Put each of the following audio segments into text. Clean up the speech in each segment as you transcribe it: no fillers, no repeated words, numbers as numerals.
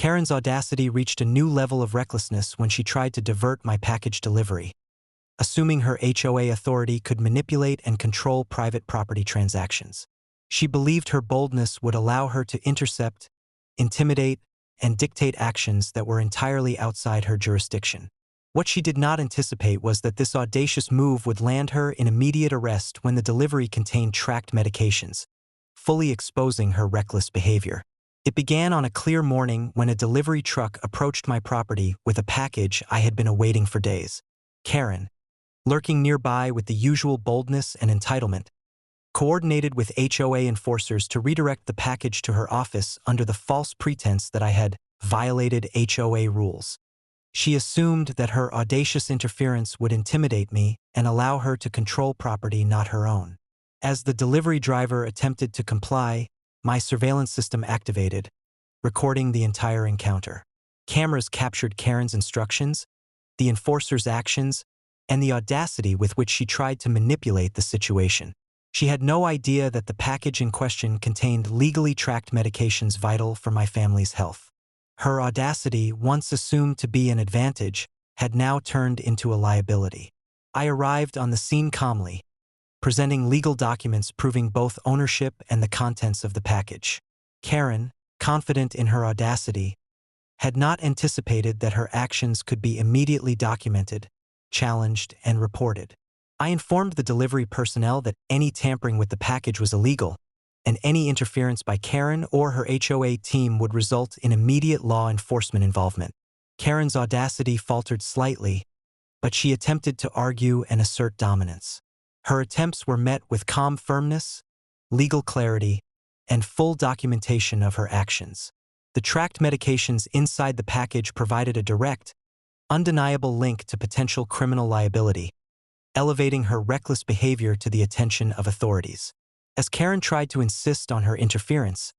Karen's audacity reached a new level of recklessness when she tried to divert my package delivery, assuming her HOA authority could manipulate and control private property transactions. She believed her boldness would allow her to intercept, intimidate, and dictate actions that were entirely outside her jurisdiction. What she did not anticipate was that this audacious move would land her in immediate arrest when the delivery contained tracked medications, fully exposing her reckless behavior. It began on a clear morning when a delivery truck approached my property with a package I had been awaiting for days. Karen, lurking nearby with the usual boldness and entitlement, coordinated with HOA enforcers to redirect the package to her office under the false pretense that I had violated HOA rules. She assumed that her audacious interference would intimidate me and allow her to control property not her own. As the delivery driver attempted to comply, my surveillance system activated, recording the entire encounter. Cameras captured Karen's instructions, the enforcer's actions, and the audacity with which she tried to manipulate the situation. She had no idea that the package in question contained legally tracked medications vital for my family's health. Her audacity, once assumed to be an advantage, had now turned into a liability. I arrived on the scene calmly, presenting legal documents proving both ownership and the contents of the package. Karen, confident in her audacity, had not anticipated that her actions could be immediately documented, challenged, and reported. I informed the delivery personnel that any tampering with the package was illegal, and any interference by Karen or her HOA team would result in immediate law enforcement involvement. Karen's audacity faltered slightly, but she attempted to argue and assert dominance. Her attempts were met with calm firmness, legal clarity, and full documentation of her actions. The tracked medications inside the package provided a direct, undeniable link to potential criminal liability, elevating her reckless behavior to the attention of authorities. As Karen tried to insist on her interference,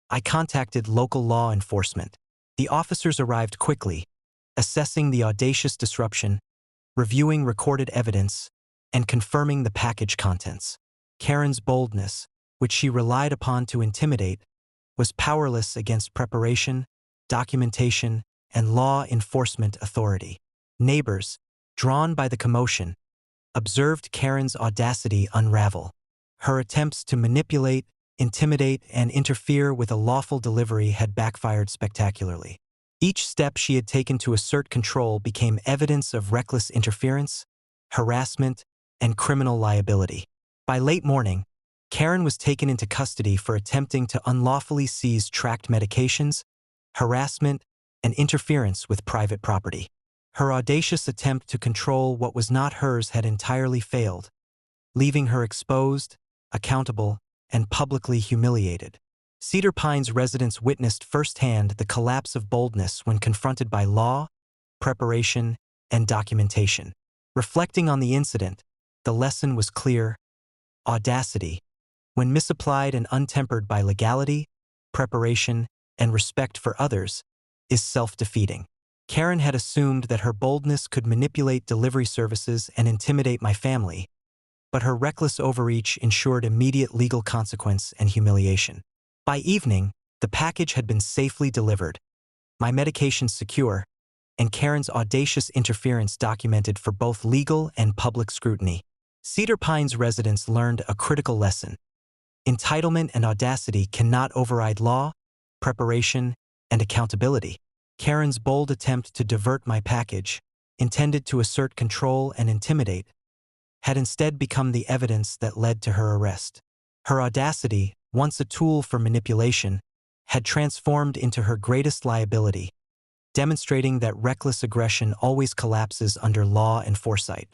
I contacted local law enforcement. The officers arrived quickly, assessing the audacious disruption, reviewing recorded evidence, and confirming the package contents. Karen's boldness, which she relied upon to intimidate, was powerless against preparation, documentation, and law enforcement authority. Neighbors, drawn by the commotion, observed Karen's audacity unravel. Her attempts to manipulate, intimidate, and interfere with a lawful delivery had backfired spectacularly. Each step she had taken to assert control became evidence of reckless interference, harassment, and criminal liability. By late morning, Karen was taken into custody for attempting to unlawfully seize tracked medications, harassment, and interference with private property. Her audacious attempt to control what was not hers had entirely failed, leaving her exposed, accountable, and publicly humiliated. Cedar Pines residents witnessed firsthand the collapse of boldness when confronted by law, preparation, and documentation. Reflecting on the incident, the lesson was clear: audacity, when misapplied and untempered by legality, preparation, and respect for others, is self-defeating. Karen had assumed that her boldness could manipulate delivery services and intimidate my family, but her reckless overreach ensured immediate legal consequence and humiliation. By evening, the package had been safely delivered, my medications secure, and Karen's audacious interference documented for both legal and public scrutiny. Cedar Pines residents learned a critical lesson: entitlement and audacity cannot override law, preparation, and accountability. Karen's bold attempt to divert my package, intended to assert control and intimidate, had instead become the evidence that led to her arrest. Her audacity, once a tool for manipulation, had transformed into her greatest liability, demonstrating that reckless aggression always collapses under law and foresight.